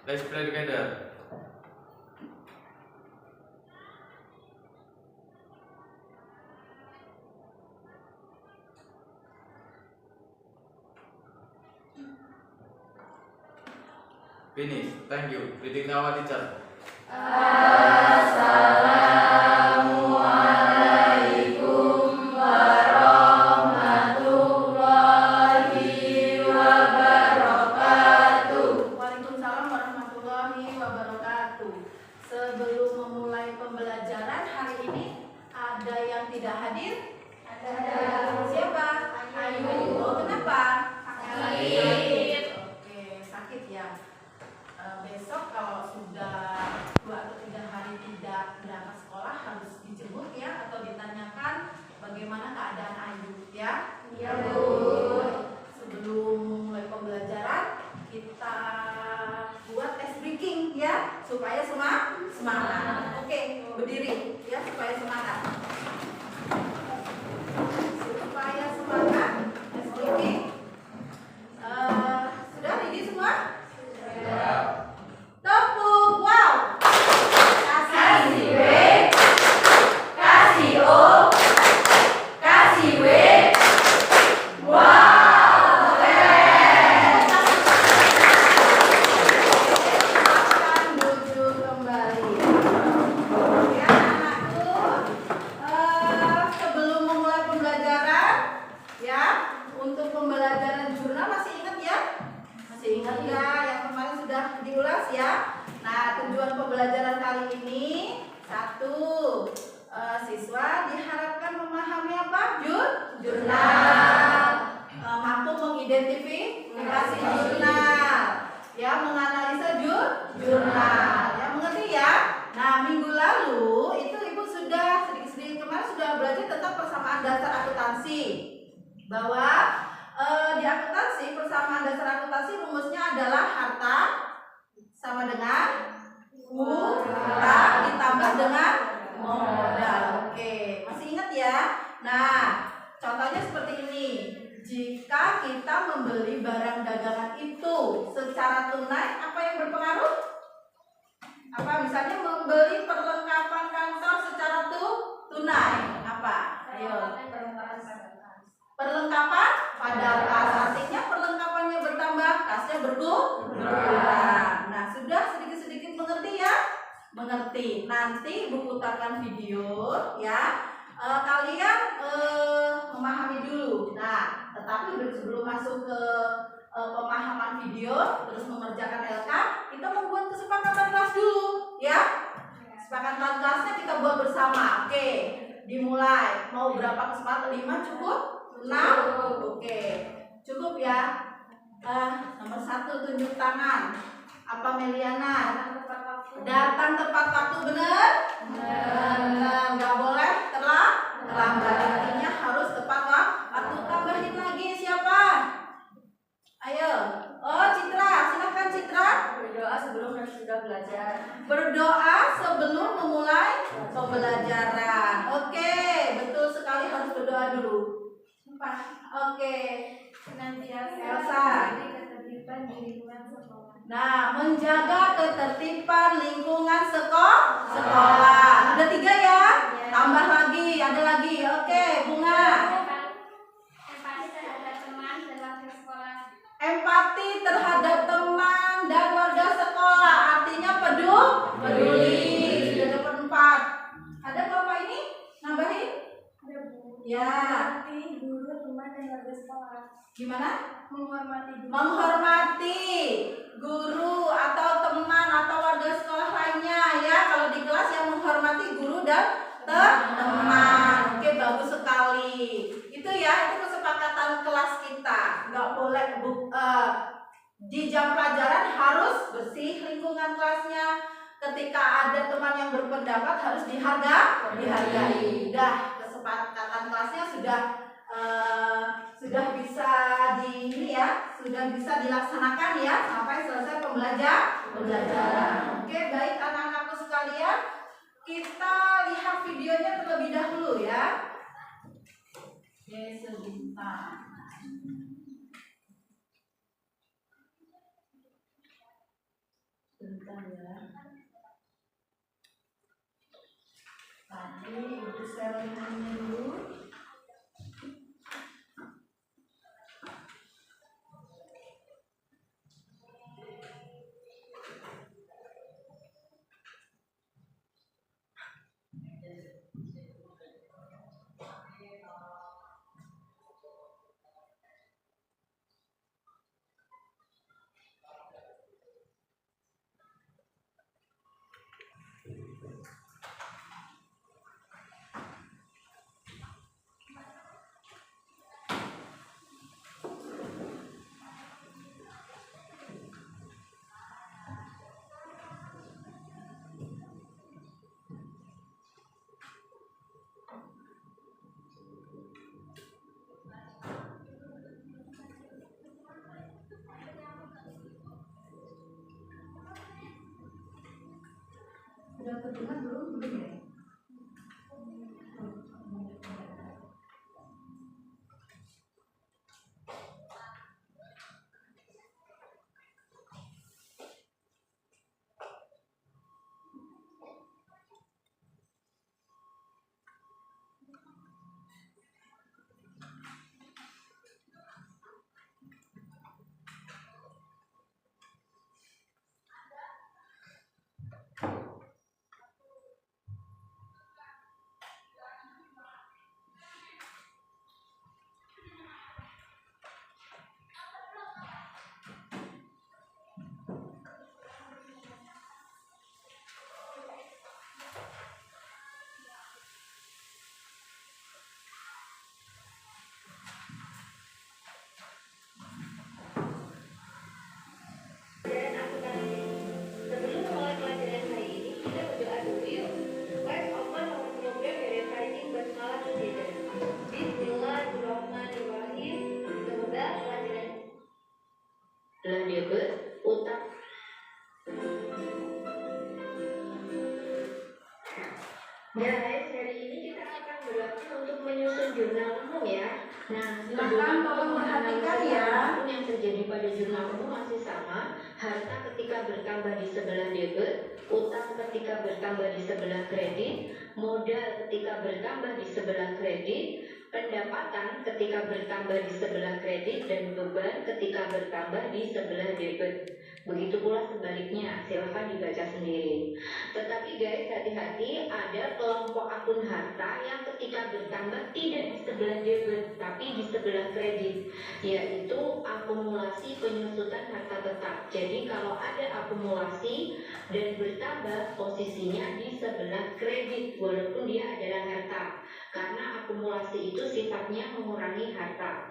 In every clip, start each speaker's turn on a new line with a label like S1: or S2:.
S1: Let's play together. Finish. Thank you. Reading our teacher.
S2: Assalamualaikum warahmatullahi wabarakatuh.
S3: Waalaikumsalam warahmatullahi wabarakatuh. Sebelum memulai pembelajaran hari ini, ada yang tidak hadir? Ada. Siapa? Ayu. Oh, kenapa? Sakit. Oke, sakit ya. Besok kalau sudah 2 atau 3 hari tidak berangkat sekolah harus dijemput ya, atau ditanyakan bagaimana keadaan Ayu ya.
S2: Iya, Bu.
S3: Sebelum memulai pembelajaran kita buat tes breaking ya, supaya semangat. Oke, berdiri ya supaya semangat. Supaya semangat tes breaking. Sudah ready semua? Tepuk wow.
S2: Kasih W, kasih O, kasih W. Wow, keren.
S3: Akan duduk kembali. Ya anakku, sebelum memulai pembelajaran, ya untuk pembelajaran jurnal masih ingat ya? Masih ingat ya? Yang kemarin sudah diulas ya. Nah, tujuan pembelajaran kali ini 1, siswa diharapkan memahami apa? Jurnal. Mampu mengidentifikasi jurnal. Ya, menganalisa jurnal. Ya, mengerti ya? Nah, minggu lalu itu Ibu sudah sedikit-sedikit kemarin sudah belajar tentang persamaan dasar akuntansi. Bahwa di akuntansi, persamaan dasar akuntansi rumusnya adalah harta sama dengan utang ditambah dengan modal. Oke, masih ingat ya? Nah, contohnya seperti ini. Jika kita membeli barang dagangan itu secara tunai, apa yang berpengaruh? Apa misalnya membeli perlengkapan kantor secara tunai? Apa? Ayo. Perlengkapan pada kas, artinya perlengkapannya bertambah, kasnya berkurang. Nah, sudah sedikit-sedikit mengerti ya? Mengerti. Nanti Ibu putarkan video ya. Kalian memahami dulu. Nah, tetapi sebelum masuk ke pemahaman video, terus mengerjakan LK, kita membuat kesepakatan kelas dulu ya. Kesepakatan kelasnya kita buat bersama. Oke, dimulai. Mau berapa kesepakatan? 5 cukup? 6? Oke, cukup ya. Nomor 1 tunjuk tangan. Apa Meliana? Datang tepat waktu, benar? Benar. Nggak boleh terlambat. Artinya harus tepat waktu. Tambahin lagi siapa? Ayo. Oh, Citra, silakan Citra.
S2: Berdoa sebelum sudah belajar.
S3: Berdoa sebelum memulai pembelajaran. Oke, betul sekali, harus berdoa dulu. Oke. Elsa. Nah, menjaga ketertiban lingkungan sekolah. Udah 3 ya? Tambah lagi, ada lagi. Oke, Bunga.
S4: Empati terhadap teman dan warga sekolah.
S3: Empati terhadap teman dan warga sekolah. Artinya peduli. Sudah dapat 4. Ada Bapak ini? Nambahin?
S4: Ada Bu.
S3: Ya.
S4: Menghormati guru, teman dan warga sekolah.
S3: Gimana?
S4: Menghormati guru.
S3: Menghormati guru atau teman atau warga sekolah lainnya ya. Kalau di kelas yang menghormati guru dan teman. Oke, bagus sekali. Itu ya, itu kesepakatan kelas kita. Nggak boleh di jam pelajaran harus bersih lingkungan kelasnya. Ketika ada teman yang berpendapat harus dihargai. Udah, kesepakatan kelasnya sudah bisa sudah bisa dilaksanakan ya sampai selesai pembelajaran. Oke, baik anak-anakku sekalian, kita lihat videonya terlebih dahulu ya. Oke, sebentar. Bentar ya. Tadi Ibu share linknya dulu. Udah kedengar belum ya?
S4: Dan akuntansi. Sebelum mulai pelajaran hari ini, kita berdoa dulu yuk. Let's open our program Verifying Basmalah together. Bismillahirrahmanirrahim. Semoga pelajaran telah debet utang. Guys, hari ini kita akan belajar untuk menyusun jurnal umum ya. Nah,
S3: Silakan tolong perhatikan ya.
S4: apapun yang terjadi pada jurnal umum masih sama. Harta ketika bertambah di sebelah debit, utang ketika bertambah di sebelah kredit, modal ketika bertambah di sebelah kredit, pendapatan ketika bertambah di sebelah kredit, dan beban ketika bertambah di sebelah debit. Begitu pula sebaliknya, silahkan dibaca sendiri. Tetapi guys, hati-hati, ada kelompok akun harta yang ketika bertambah tidak di sebelah debit, tapi di sebelah kredit, yaitu akumulasi penyusutan harta tetap. Jadi kalau ada akumulasi dan bertambah, posisinya di sebelah kredit, walaupun dia adalah harta, karena akumulasi itu sifatnya mengurangi harta.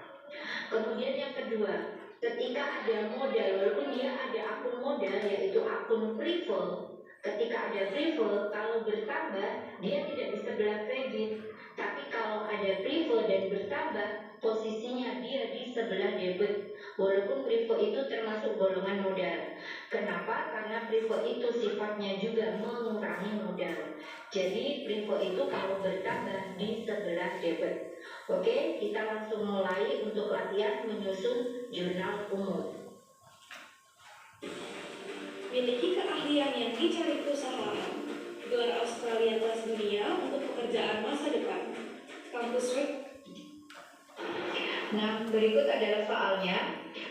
S4: Kemudian yang kedua, ketika ada modal, walaupun dia ada akun modal, yaitu akun prefer. Ketika ada prefer, kalau bertambah, dia tidak di sebelah kredit. Tapi kalau ada prefer dan bertambah, posisinya dia di sebelah debit. Walaupun prefer itu termasuk golongan modal. Kenapa? Karena prefer itu sifatnya juga mengurangi modal. Jadi prefer itu kalau bertambah di sebelah debit. Oke, kita langsung mulai untuk latihan menyusun jurnal umum.
S5: Miliki keahlian yang dicari perusahaan. Gelar Australia kelas dunia untuk pekerjaan masa depan. Kampus Week.
S4: Nah, berikut adalah soalnya.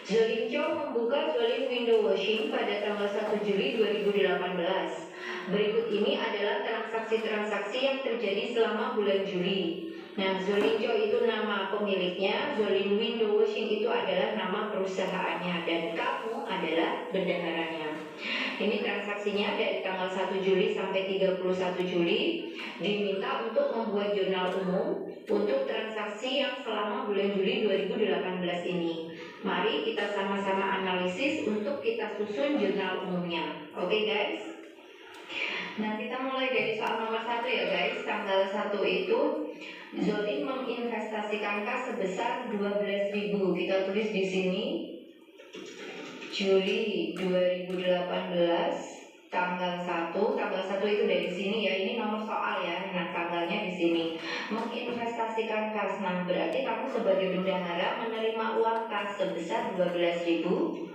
S4: Zolinco membuka Zolin window washing pada tanggal 1 Juli 2018. Berikut ini adalah transaksi-transaksi yang terjadi selama bulan Juli. Nah, Zolinco itu nama pemiliknya, Zolin window washing itu adalah nama perusahaannya, dan kamu adalah bendaharanya. Ini transaksinya dari tanggal 1 Juli sampai 31 Juli. Diminta untuk membuat jurnal umum untuk transaksi yang selama bulan Juli 2018 ini. Mari kita sama-sama analisis untuk kita susun jurnal umumnya. Oke guys? Nah, kita mulai dari soal nomor 1 ya guys. Tanggal 1 itu Zolin menginvestasikan kas sebesar 12.000. Kita tulis di sini Juli 2018 tanggal 1 itu dari sini ya. Ini nomor soal ya. Nah, tanggalnya di sini. Menginvestasikan kas. Nah, berarti kamu sebagai bendahara menerima uang kas sebesar 12.000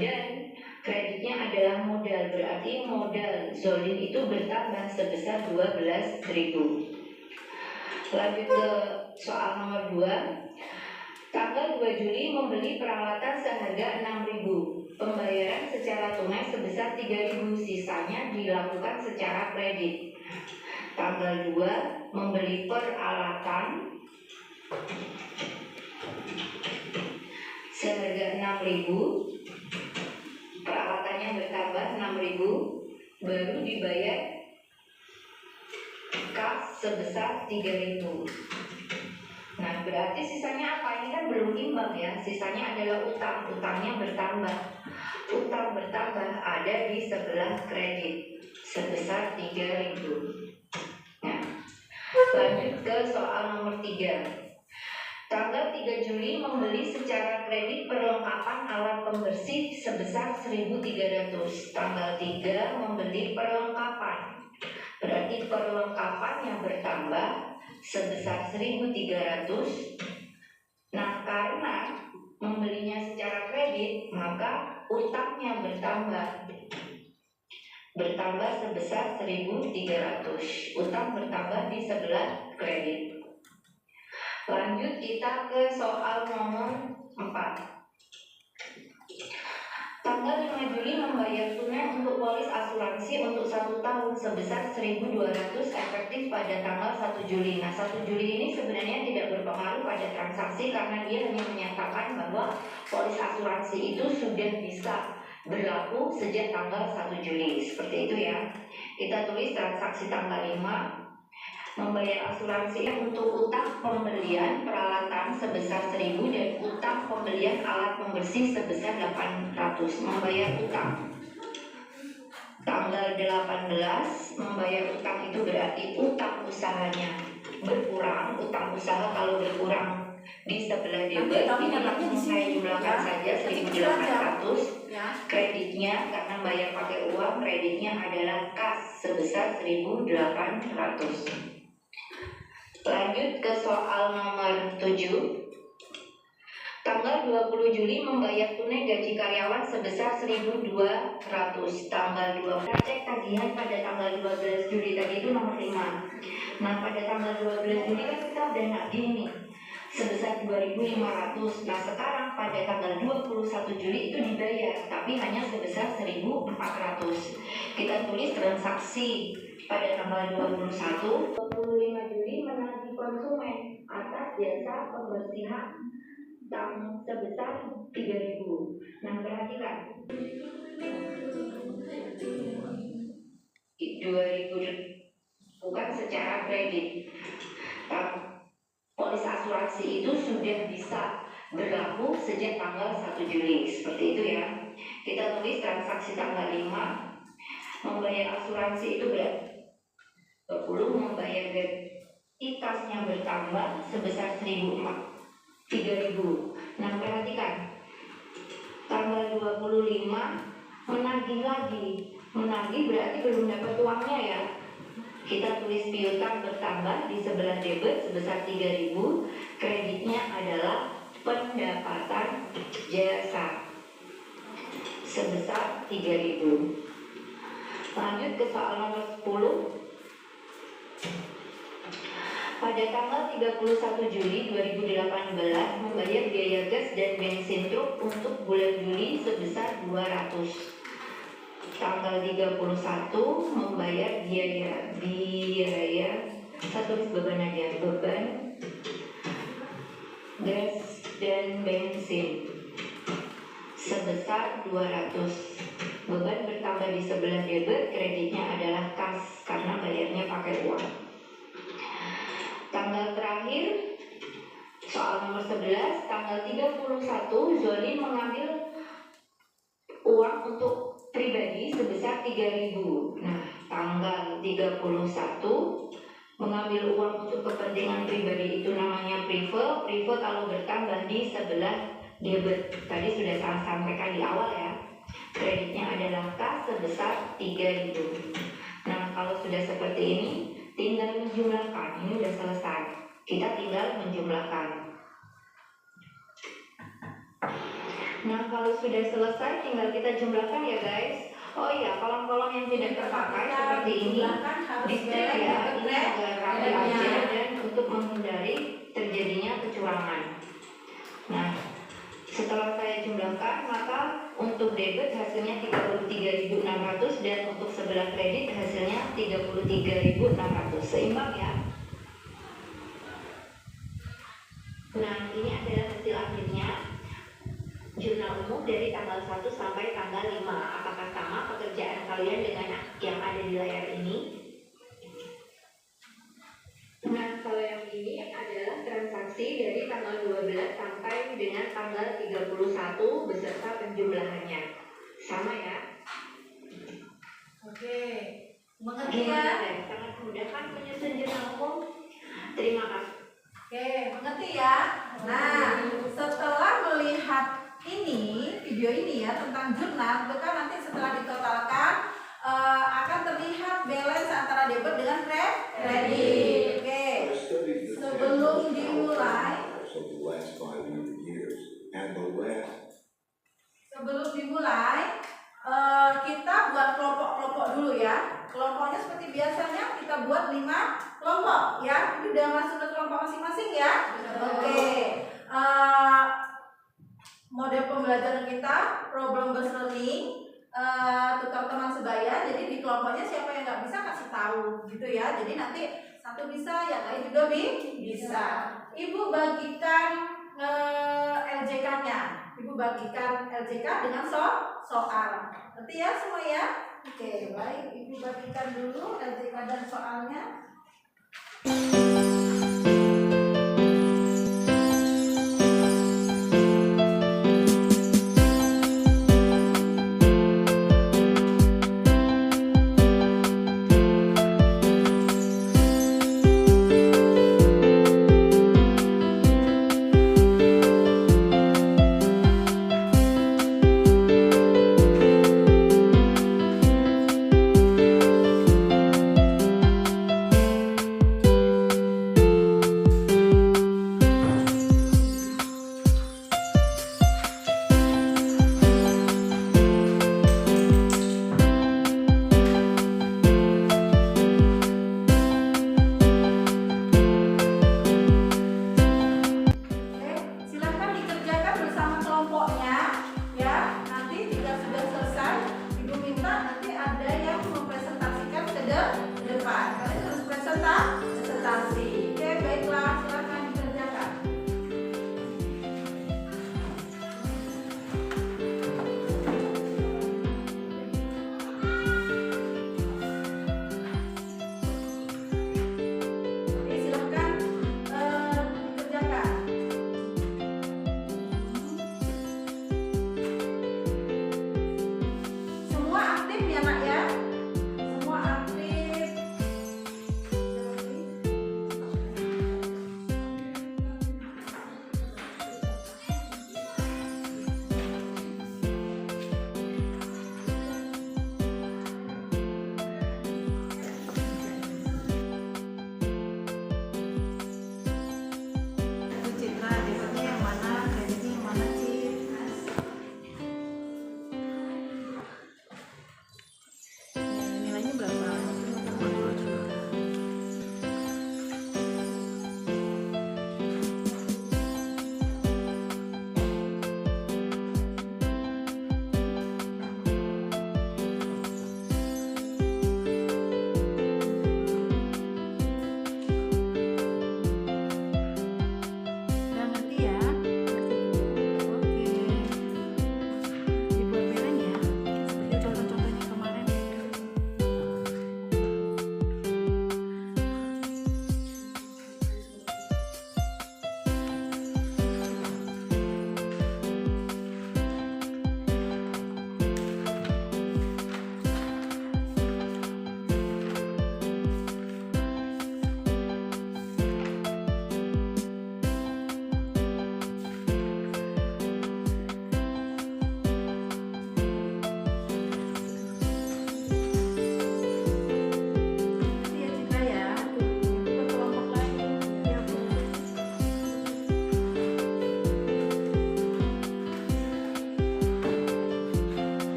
S4: dan Kreditnya adalah modal, berarti modal Zolin itu bertambah sebesar 12.000. Lanjut ke soal nomor 2. Tanggal 2 Juli membeli peralatan seharga 6.000. Pembayaran secara tunai sebesar 3.000, sisanya dilakukan secara kredit. Tanggal 2 membeli peralatan seharga 6.000. Peralatannya bertambah 6.000, baru dibayar kas sebesar 3.000. Nah, berarti sisanya apa? Ini kan belum imbang ya. Sisanya adalah utang. Utangnya bertambah. Utang bertambah ada di sebelah kredit sebesar 3.000. Nah, lanjut ke soal nomor 3. Tanggal 3 Juli membeli secara kredit perlengkapan alat pembersih sebesar 1.300. Tanggal 3 membeli perlengkapan. Berarti perlengkapan yang bertambah sebesar 1.300. Nah, karena membelinya secara kredit, maka utangnya bertambah sebesar 1.300. Utang bertambah di sebelah kredit. Lanjut kita ke soal nomor 4. Tanggal 5 Juli membayar tunai untuk polis asuransi untuk 1 tahun sebesar 1.200 efektif pada tanggal 1 Juli. Nah, 1 Juli ini sebenarnya tidak berpengaruh pada transaksi karena dia hanya menyatakan bahwa polis asuransi itu sudah bisa berlaku sejak tanggal 1 Juli. Seperti itu ya. Kita tulis transaksi tanggal 5. Membayar asuransi untuk utang pembelian peralatan sebesar 1.000 dan utang pembelian alat pembersih sebesar 800. Membayar utang tanggal 18. Membayar utang itu berarti utang usahanya berkurang. Utang usaha kalau berkurang di sebelah debit ini langsung saya jumlahkan saja 1.800. Kreditnya karena bayar pakai uang, kreditnya adalah kas sebesar 1.800. Lanjut ke soal nomor 7. Tanggal 20 Juli membayar tunai gaji karyawan sebesar 1.200. Tanggal 12 cek tagihan pada tanggal 12 Juli tadi itu nomor 5. Nah, pada tanggal 12 Juli kan kita udah nagih nih sebesar 2.500. Nah, sekarang pada tanggal 21 Juli itu dibayar tapi hanya sebesar 1.400. Kita tulis transaksi pada tanggal 25 Juli menagih konsumen atas jasa pembersihan sebesar 3.000. Nah, perhatikan 2.000 bukan secara kredit. Polis asuransi itu sudah bisa berlaku sejak tanggal 1 Juli. Seperti itu ya. Kita tulis transaksi tanggal 5. Membayar asuransi itu berarti 20, membayar gratifikasinya bertambah sebesar 3.000. Nah, perhatikan tanggal 25 menagih lagi. Menagih berarti belum dapat uangnya ya. Kita tulis piutang bertambah di sebelah debit sebesar 3.000. Kreditnya adalah pendapatan jasa sebesar 3.000. Lanjut ke soal nomor 10. Pada tanggal 31 Juli 2018 membayar biaya gas dan bensin truk untuk bulan Juli sebesar 200. Tanggal 31 membayar biaya satu beban aja, beban gas dan bensin sebesar 200. Beban bertambah di sebelah debit, kreditnya adalah kas karena bayarnya pakai uang. Tanggal terakhir soal nomor 11, tanggal 31 Zolin mengambil uang untuk pribadi sebesar 3.000. Nah, tanggal 31 mengambil uang untuk kepentingan pribadi itu namanya prive. Prive kalau bertambah di sebelah debit. Tadi sudah saya sampaikan di awal ya. Kreditnya adalah kas sebesar 3.000. Nah, kalau sudah seperti ini tinggal menjumlahkan. Ini sudah selesai. Kita tinggal menjumlahkan. Nah, kalau sudah selesai tinggal kita jumlahkan ya guys. Oh iya, kolom-kolom yang tidak terpakai seperti ini di-strip ya, ini agak rapi aja dan untuk menghindari terjadinya kecurangan. Nah, setelah saya jumlahkan, maka untuk debit hasilnya 33.600 dan untuk sebelah kredit hasilnya 33.600. Seimbang ya. Nah, ini adalah hasil akhirnya. Jurnal umum dari tanggal 1 sampai tanggal 5. Apakah sama pekerjaan kalian dengan yang ada di layar ini? Nah, kalau yang ini adalah transaksi dari tanggal 12 sampai dengan tanggal 31 beserta penjumlahannya. Sama ya?
S3: Oke. Mengerti ya?
S4: Sangat mudah kan menyusun jurnal umum? Terima kasih.
S3: Oke, mengerti ya? Nah, setelah melihat video ini ya tentang jurnal, maka nanti setelah ditotalkan akan terlihat balance antara debit dengan kredit. Oke. Sebelum dimulai, kita buat kelompok-kelompok dulu ya. Kelompoknya seperti biasanya kita buat 5 kelompok ya. Ini udah masuk ke kelompok masing-masing ya. Oke. Model pembelajaran kita problem based learning, tutor teman sebaya. Jadi di kelompoknya siapa yang nggak bisa kasih tahu gitu ya. Jadi nanti satu bisa, yang lain juga bisa. Ibu bagikan LJK-nya. Ibu bagikan LJK dengan soal. Ngerti ya semua ya? Oke, baik. Ibu bagikan dulu LJK dan soalnya.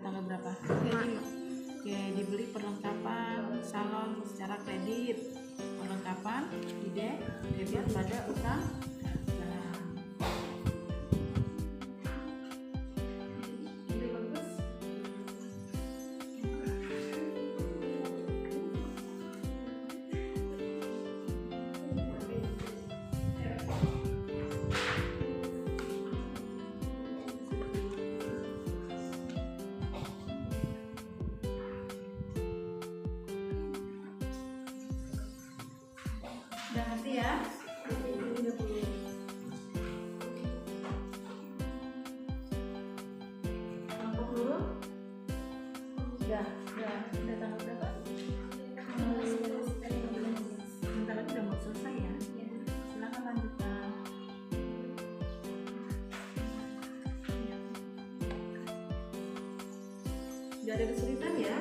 S3: tanggal berapa? 5. Oke, dibeli perlengkapan salon secara kredit. Perlengkapan ide debit pada utang. Udah ngerti ya? Kelompok dulu. Udah tanggal berapa? Bentar lagi udah mau selesai ya. Silakan lanjutkan. Gak ada kesulitan ya?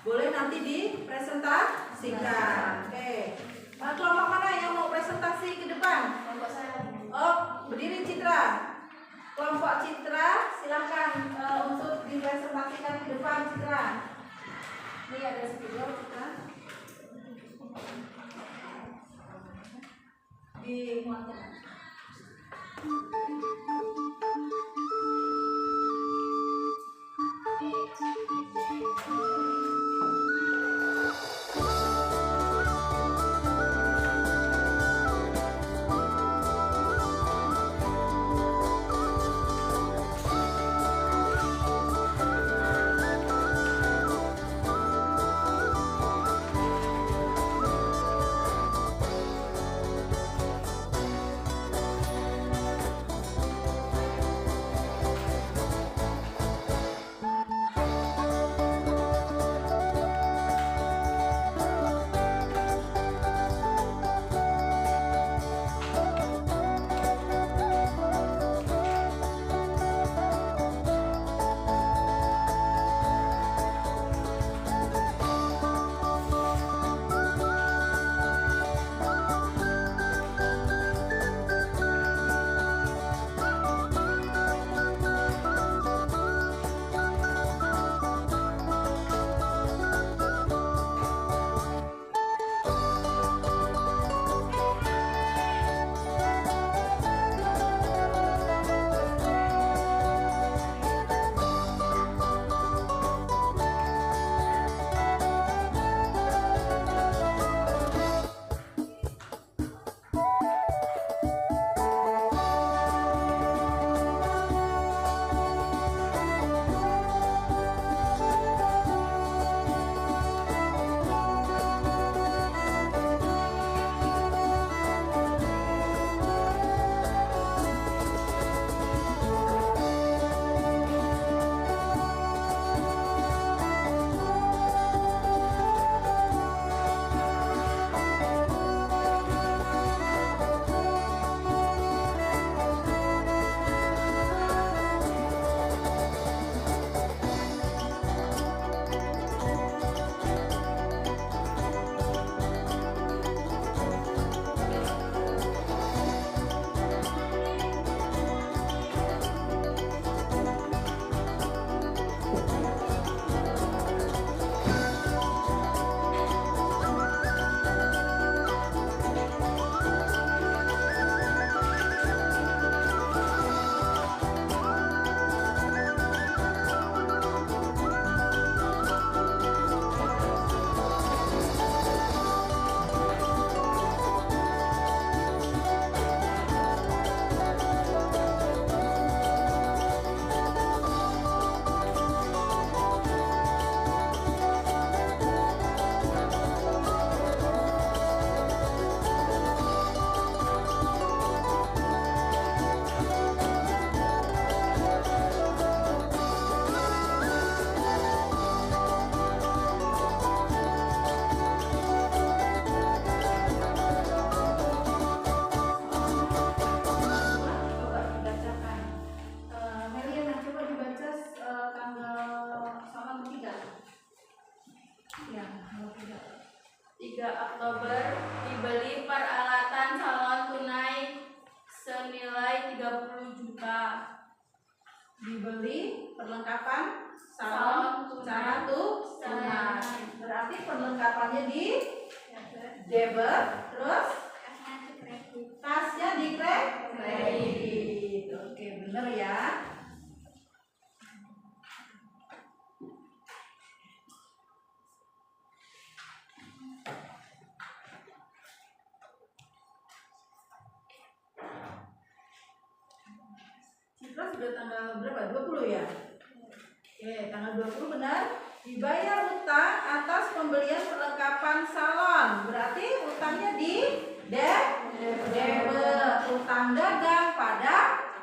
S3: boleh nanti dipresentasikan. Oke. Kelompok mana yang mau presentasi ke depan?
S2: Kelompok saya.
S3: Oh, berdiri Citra. Kelompok Citra, silahkan untuk dipresentasikan ke depan Citra. Ini ada spidol Citra. Dimuatkan.
S2: Oktober dibeli peralatan salon tunai senilai 30 juta.
S3: Dibeli perlengkapan
S2: Salon
S3: salon tunai. Berarti perlengkapannya di debit, terus kasnya di kredit. Oke, bener ya. Citra sudah tanggal berapa? 20 ya? Oke, tanggal 20 benar. Dibayar utang atas pembelian perlengkapan salon. Berarti utangnya di debit. Utang dagang pada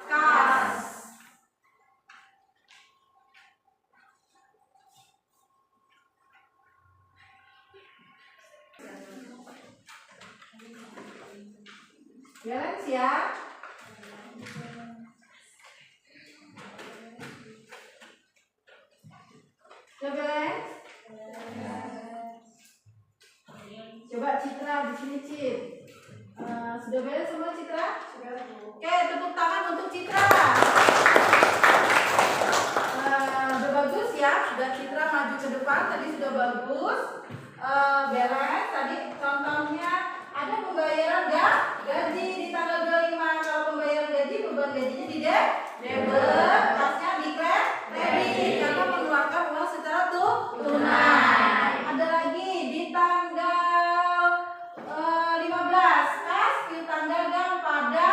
S3: kas. Balance ya. Sudah balance? Coba Citra di sini Cit. Sudah balance semua Citra? Sudah. Oke, tepuk tangan untuk Citra. Sudah bagus ya. Sudah Citra maju ke depan. Tadi sudah bagus. Balance. Tadi contohnya ada pembayaran gaji di tanggal 25. Kalau pembayaran gaji, beban gajinya di debit, kasnya di kredit karena mengeluarkan uang secara tunai. Ada lagi di tanggal 15, kas piutang dagang pada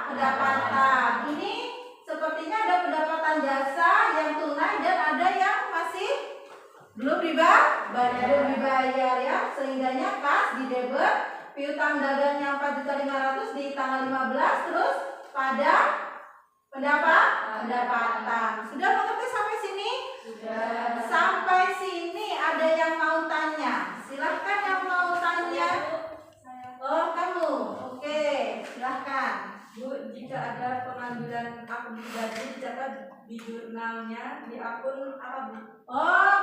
S3: pendapatan. Ini sepertinya ada pendapatan jasa yang tunai dan ada yang masih belum dibayar ya, sehingganya kas di debit, piutang dagangnya 4.500.000 di tanggal 15, terus pada pendapatan. Sudah mengerti sampai sini? Sudah. Sampai sini ada yang mau tanya? Silahkan yang mau tanya. Oh, kamu. Oke, silahkan.
S2: Bu, jika ada pengambilan akun pribadi dicatat di jurnalnya di akun apa, Bu?
S3: Oh,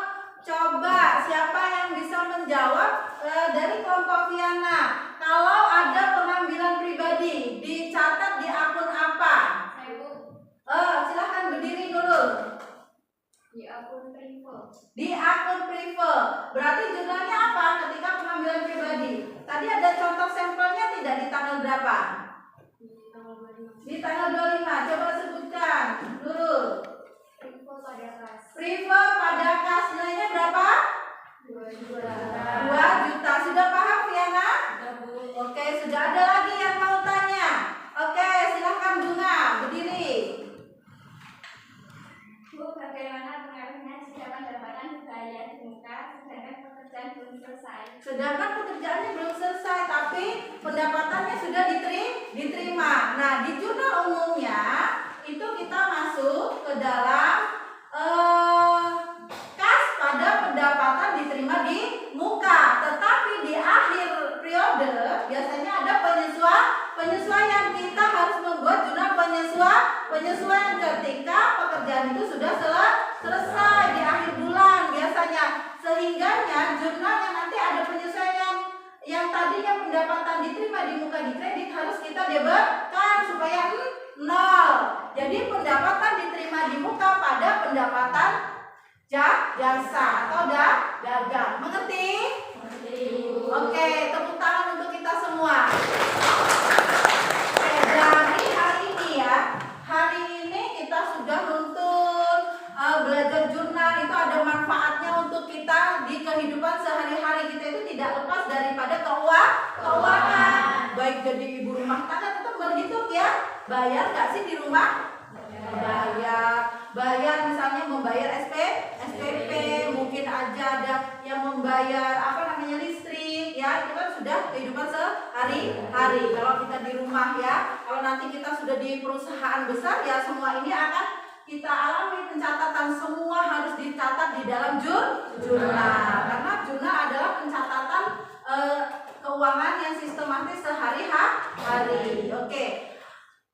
S3: coba siapa yang bisa menjawab dari kelompok Viana? Kalau ada pengambilan pribadi dicatat di akun apa?
S2: Saya, Bu.
S3: Silahkan berdiri dulu.
S2: Di akun privat.
S3: Di akun privat. Berarti jurnalnya apa ketika pengambilan pribadi? Tadi ada contoh sampelnya tidak di tanggal berapa? Di tanggal 25. Coba sebutkan dulu.
S2: Privat pada kas.
S3: Privat pada kas nilainya berapa?
S2: 2 juta.
S3: 2 juta. Sudah paham Viana?
S2: Sudah, Bu.
S3: Oke, sudah ada lagi yang mau tanya? Oke, silahkan Bunga, berdiri.
S2: Bu, bagaimana pengaruhnya jika pendapatan dibayar di muka sedangkan pekerjaan belum selesai?
S3: Sedangkan pekerjaannya belum selesai, tapi pendapatannya sudah diterima. Nah, di jurnal umumnya itu kita masuk ke dalam kas pada pendapatan diterima di muka. Tetapi di akhir periode biasanya ada penyesuaian. Kita harus membuat jurnal penyesuaian ketika pekerjaan itu sudah selesai di akhir bulan biasanya. Sehingganya jurnalnya nanti ada penyesuaian yang tadinya pendapatan diterima di muka di kredit harus kita debitkan supaya nol. Jadi pendapatan diterima di muka pada pendapatan jasa atau dagang. Mengerti? Oke, tepuk tangan untuk kita semua. Oke, jadi hari ini ya, hari ini kita sudah nuntun belajar jurnal. Itu ada manfaatnya untuk kita di kehidupan sehari-hari. Kita itu tidak lepas daripada keuangan. Baik jadi ibu rumah tangga tetap berhitung ya. Bayar nggak sih di rumah? Bayar misalnya membayar SPP, mungkin aja ada yang membayar listrik ya, itu kan sudah kehidupan sehari-hari. Kalau kita di rumah ya, kalau nanti kita sudah di perusahaan besar ya, semua ini akan kita alami pencatatan. Semua harus dicatat di dalam jurnal karena jurnal adalah pencatatan keuangan yang sistematis sehari-hari. Oke.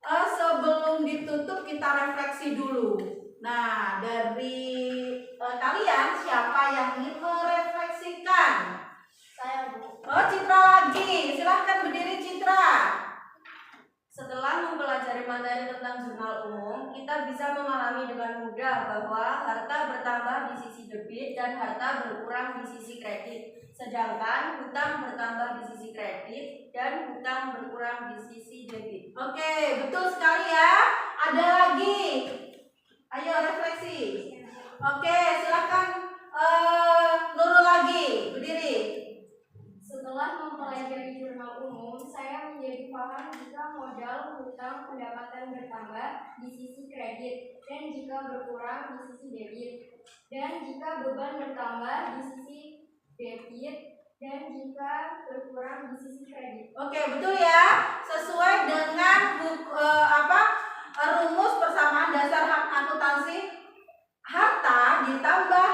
S3: Sebelum ditutup kita refleksi dulu. Nah, dari kali kalian siapa yang ingin merefleksikan?
S2: Saya, Bu.
S3: Oh, Citra lagi. Silahkan berdiri, Citra.
S2: Setelah mempelajari materi tentang jurnal umum, kita bisa memahami dengan mudah bahwa harta bertambah di sisi debit dan harta berkurang di sisi kredit. Sedangkan hutang bertambah di sisi kredit dan hutang berkurang di sisi debit.
S3: Oke, betul sekali ya. Ada lagi. Ayo refleksi. Oke, silahkan Nurul lagi. Berdiri.
S6: Setelah mempelajari jurnal umum, saya menjadi paham jika modal hutang pendapatan bertambah di sisi kredit dan jika berkurang di sisi debit, dan jika beban bertambah di sisi debit dan jika berkurang di sisi kredit.
S3: Oke, betul ya. Sesuai dengan rumus persamaan dasar hak akuntansi, harta ditambah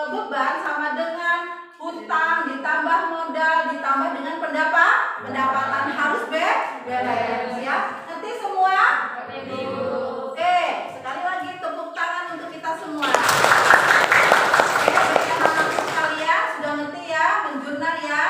S3: beban sama dengan hutang ditambah modal ditambah dengan pendapatan harus balance ya. Nanti semua. Oke, sekali lagi tepuk tangan untuk kita semua. Oke, bagi anak-anak sekalian sudah ngerti ya menjurnal ya.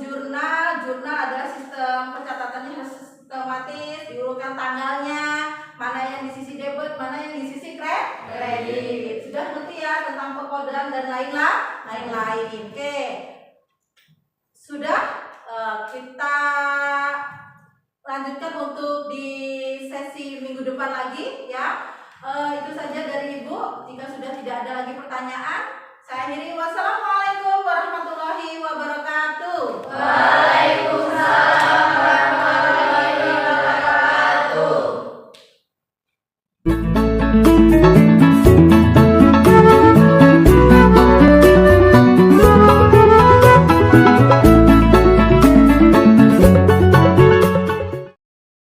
S3: Jurnal adalah sistem pencatatannya harus sistematis, diurutkan tanggalnya, mana yang di sisi debit, mana yang di sisi kredit. Sudah ngerti ya tentang pekodean dan lain-lain. Oke. Sudah kita lanjutkan untuk di sesi minggu depan lagi ya. Itu saja dari Ibu. Jika sudah tidak ada lagi pertanyaan, saya akhiri. Wassalamualaikum.